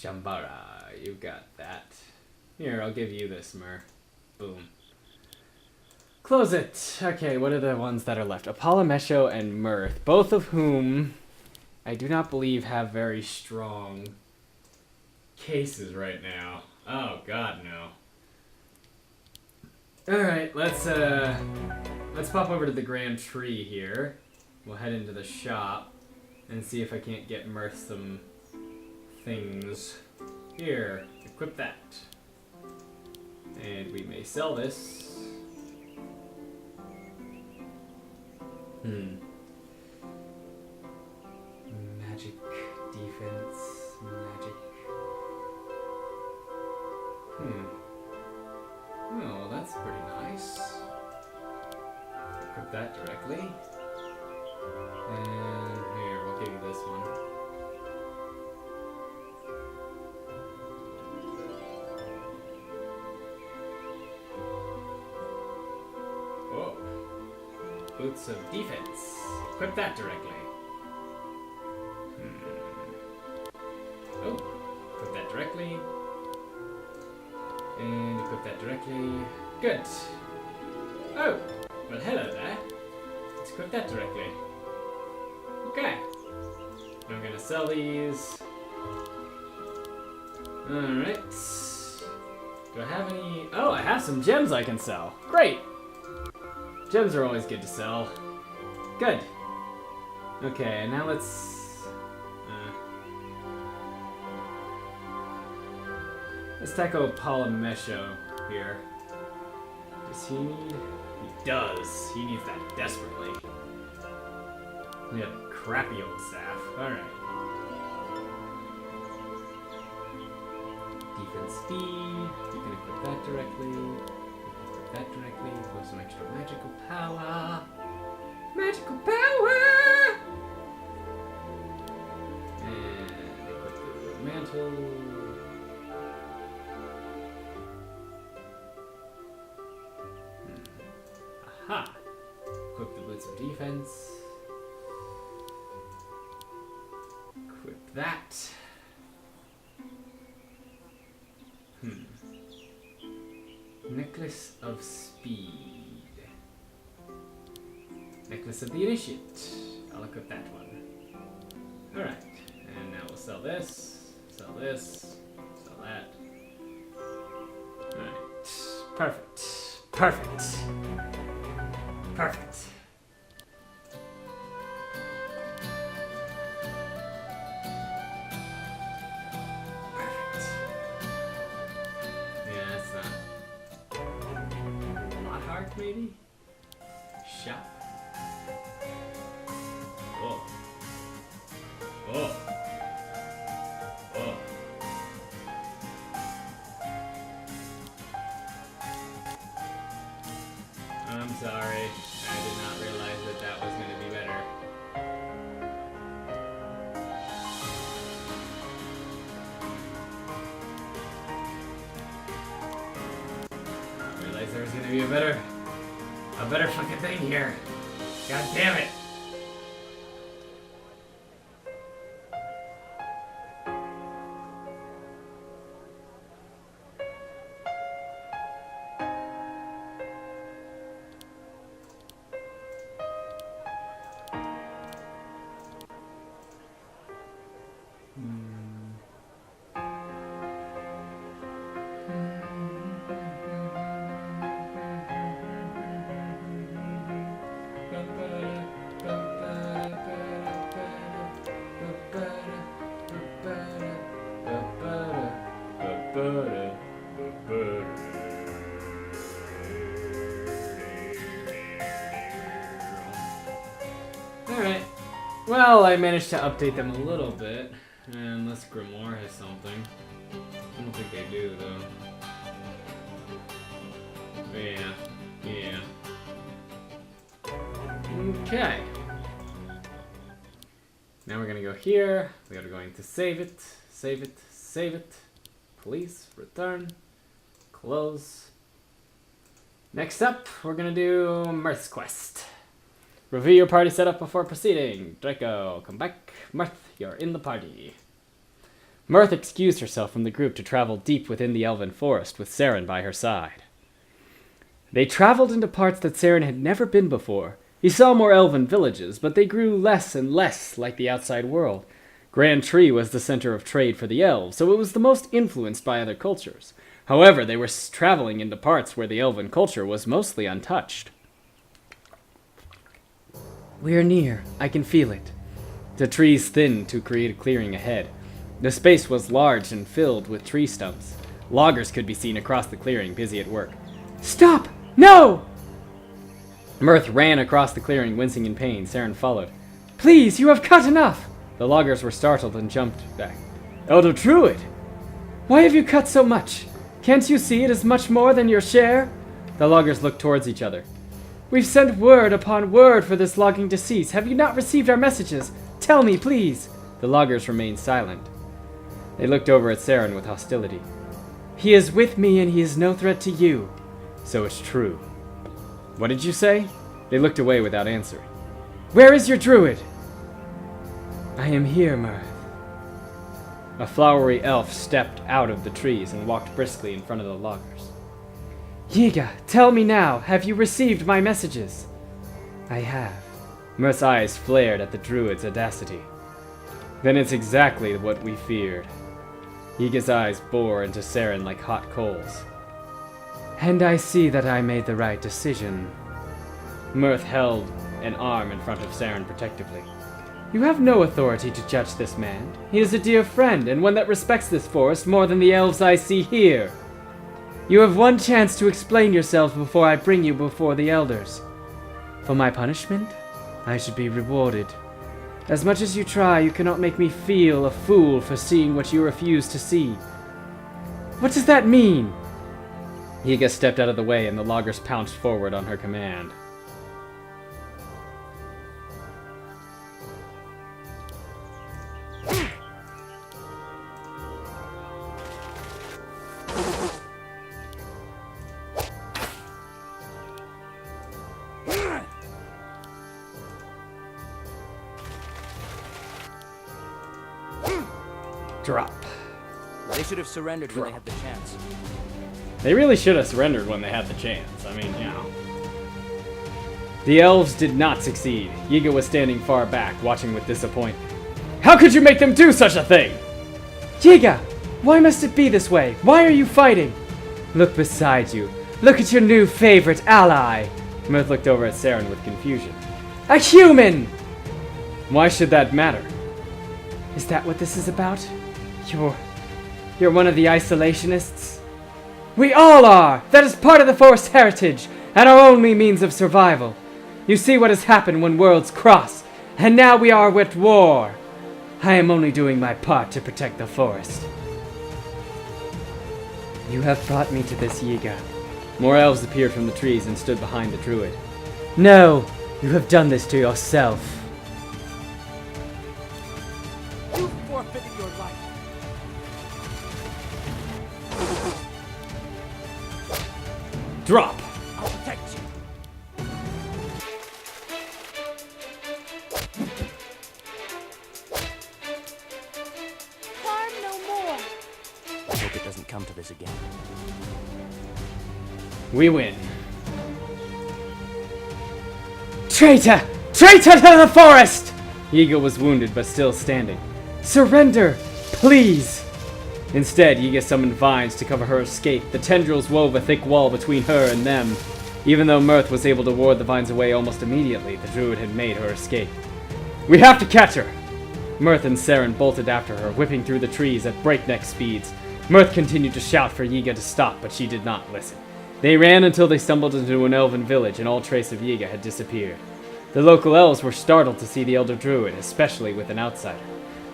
Shambara, you got that. Here, I'll give you this, Myrth. Boom. Close it. Okay, what are the ones that are left? Apollomesho and Myrth, both of whom I do not believe have very strong cases right now. Oh god, no. Alright, let's pop over to the Grand Tree here. We'll head into the shop and see if I can't get Myrth some things. Here, equip that. And we may sell this. Magic, defense, magic. Oh, well, that's pretty nice. Equip that directly. And here, we'll give you this one. Oh. Boots of defense. Equip that directly. Oh, equip that directly. And equip that directly. Good. Oh, well, hello there. Let's equip that directly. Okay. I'm gonna sell these. Alright. Do I have any? Oh, I have some gems I can sell. Great. Gems are always good to sell. Good. Okay, now let's... let's tackle Apollomesho here. Does he need... He does. He needs that desperately. We have a crappy old staff. Alright. Defense D. You can equip that directly. That directly for some extra magical power. Magical power! And equip the mantle. Aha! Equip the boots of defense. Equip that. Necklace of Speed. Necklace of the Initiate. I'll equip that one. Alright. And now we'll sell this. Sell this. Sell that. Alright. Perfect. Perfect. Perfect. Maybe? Shop. Oh. Oh. Oh. I'm sorry. I did not realize that that was going to be better. I realized there was going to be a better fucking thing here. God damn it. Alright. Well, I managed to update them a little bit. Unless Grimoire has something. I don't think they do, though. Yeah. Yeah. Okay. Now we're gonna go here. We are going to save it, save it, save it. Police, return, close. Next up, we're gonna do Myrth's quest. Review your party setup before proceeding. Draco, come back. Myrth, you're in the party. Myrth excused herself from the group to travel deep within the elven forest with Saren by her side. They traveled into parts that Saren had never been before. He saw more elven villages, but they grew less and less like the outside world. Grand Tree was the center of trade for the elves, so it was the most influenced by other cultures. However, they were traveling into parts where the elven culture was mostly untouched. We are near. I can feel it. The trees thinned to create a clearing ahead. The space was large and filled with tree stumps. Loggers could be seen across the clearing, busy at work. Stop! No! Myrth ran across the clearing, wincing in pain. Saren followed. Please, you have cut enough! The loggers were startled and jumped back. Elder Druid! Why have you cut so much? Can't you see it is much more than your share? The loggers looked towards each other. We've sent word upon word for this logging to cease. Have you not received our messages? Tell me, please. The loggers remained silent. They looked over at Saren with hostility. He is with me and he is no threat to you. So it's true. What did you say? They looked away without answering. Where is your druid? I am here, Myrth. A flowery elf stepped out of the trees and walked briskly in front of the loggers. Yiga, tell me now, have you received my messages? I have. Myrth's eyes flared at the druid's audacity. Then it's exactly what we feared. Yiga's eyes bore into Saren like hot coals. And I see that I made the right decision. Myrth held an arm in front of Saren protectively. You have no authority to judge this man. He is a dear friend, and one that respects this forest more than the elves I see here. You have one chance to explain yourselves before I bring you before the elders. For my punishment, I should be rewarded. As much as you try, you cannot make me feel a fool for seeing what you refuse to see. What does that mean? Yiga stepped out of the way, and the loggers pounced forward on her command. Drop. They should have surrendered when they had the chance. They really should have surrendered when they had the chance. I mean, you know. The elves did not succeed. Yiga was standing far back, watching with disappointment. How could you make them do such a thing? Yiga, why must it be this way? Why are you fighting? Look beside you. Look at your new favorite ally. Myrth looked over at Saren with confusion. A human! Why should that matter? Is that what this is about? You're one of the isolationists? We all are! That is part of the forest's heritage, and our only means of survival. You see what has happened when worlds cross, and now we are at war. I am only doing my part to protect the forest. You have brought me to this, Yiga. More elves appeared from the trees and stood behind the druid. No, you have done this to yourself. You forfeited your life. Drop! I'll protect you. Harm no more. I hope it doesn't come to this again. We win. Traitor! Traitor to the forest! Yiga was wounded but still standing. Surrender! Please! Instead, Yiga summoned vines to cover her escape. The tendrils wove a thick wall between her and them. Even though Myrth was able to ward the vines away almost immediately, the druid had made her escape. We have to catch her! Myrth and Saren bolted after her, whipping through the trees at breakneck speeds. Myrth continued to shout for Yiga to stop, but she did not listen. They ran until they stumbled into an elven village, and all trace of Yiga had disappeared. The local elves were startled to see the elder druid, especially with an outsider.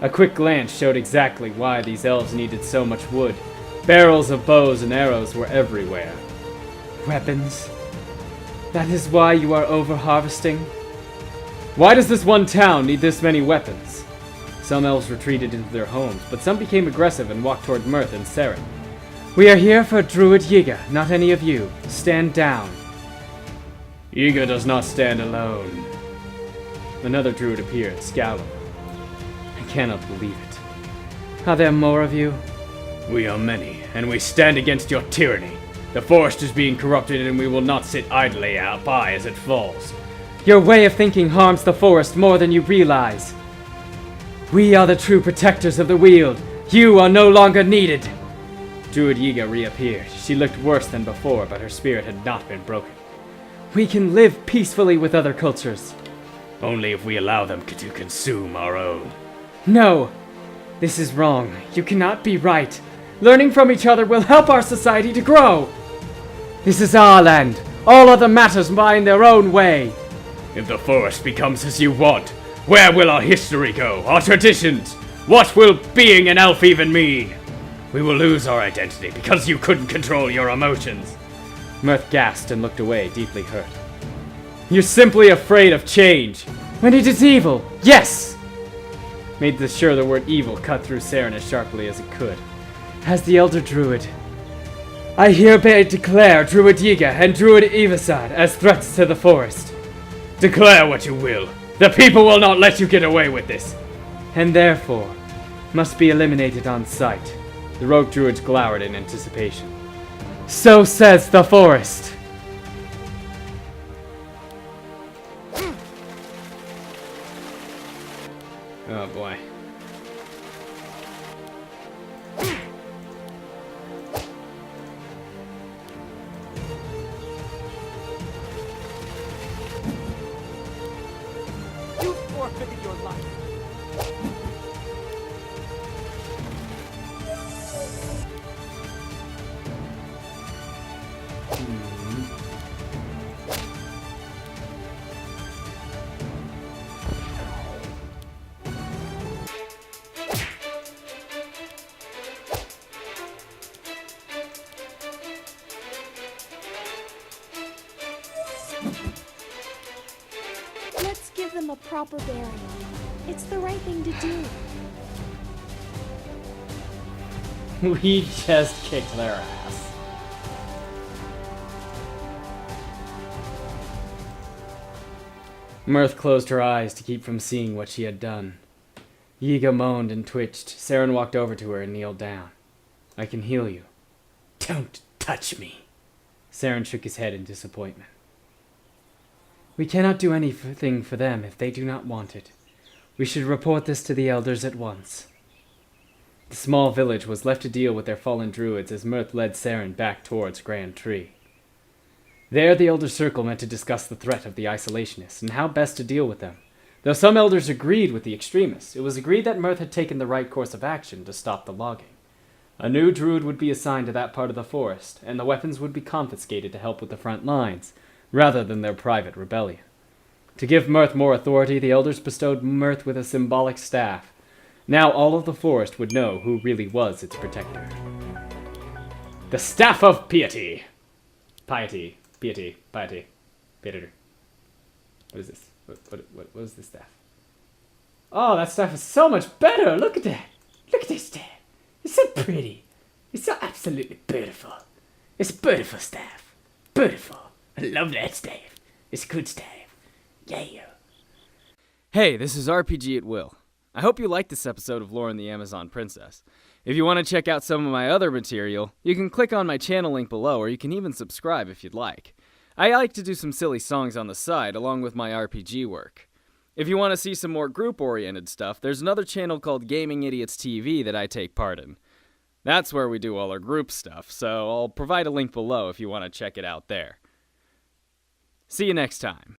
A quick glance showed exactly why these elves needed so much wood. Barrels of bows and arrows were everywhere. Weapons? That is why you are over-harvesting? Why does this one town need this many weapons? Some elves retreated into their homes, but some became aggressive and walked toward Myrth and Saren. We are here for Druid Yiga, not any of you. Stand down. Yiga does not stand alone. Another druid appeared, scowling. I cannot believe it. Are there more of you? We are many, and we stand against your tyranny. The forest is being corrupted, and we will not sit idly by as it falls. Your way of thinking harms the forest more than you realize. We are the true protectors of the Weald. You are no longer needed. Druid Yiga reappeared. She looked worse than before, but her spirit had not been broken. We can live peacefully with other cultures. Only if we allow them to consume our own. No! This is wrong. You cannot be right. Learning from each other will help our society to grow. This is our land. All other matters find their own way. If the forest becomes as you want, where will our history go? Our traditions? What will being an elf even mean? We will lose our identity because you couldn't control your emotions. Myrth gasped and looked away, deeply hurt. You're simply afraid of change. When it is evil, yes! Made sure the word evil cut through Saren as sharply as it could. As the Elder Druid, I hereby declare Druid Yiga and Druid Evasad as threats to the forest. Declare what you will. The people will not let you get away with this. And therefore, must be eliminated on sight. The rogue druids glowered in anticipation. So says the forest. Oh boy. You forfeited your life. Let's give them a proper burial. It's the right thing to do. We just kicked their ass. Myrth closed her eyes to keep from seeing what she had done. Yiga moaned and twitched. Saren walked over to her and kneeled down. I can heal you. Don't touch me. Saren shook his head in disappointment. We cannot do anything for them if they do not want it. We should report this to the elders at once. The small village was left to deal with their fallen druids as Myrth led Saren back towards Grand Tree. There the Elder Circle met to discuss the threat of the isolationists and how best to deal with them. Though some elders agreed with the extremists, it was agreed that Myrth had taken the right course of action to stop the logging. A new druid would be assigned to that part of the forest, and the weapons would be confiscated to help with the front lines, rather than their private rebellion. To give Myrth more authority, the elders bestowed Myrth with a symbolic staff. Now all of the forest would know who really was its protector. The Staff of Piety. Piety. Piety. Piety. Piety. What is this? What is this staff? Oh, that staff is so much better! Look at that! Look at this staff! It's so pretty! It's so absolutely beautiful! It's a beautiful staff! Beautiful! I love that staff! It's a good staff! Yeah! Hey, this is RPGatWill. I hope you liked this episode of Loren the Amazon Princess. If you want to check out some of my other material, you can click on my channel link below, or you can even subscribe if you'd like. I like to do some silly songs on the side, along with my RPG work. If you want to see some more group-oriented stuff, there's another channel called Gaming Idiots TV that I take part in. That's where we do all our group stuff, so I'll provide a link below if you want to check it out there. See you next time.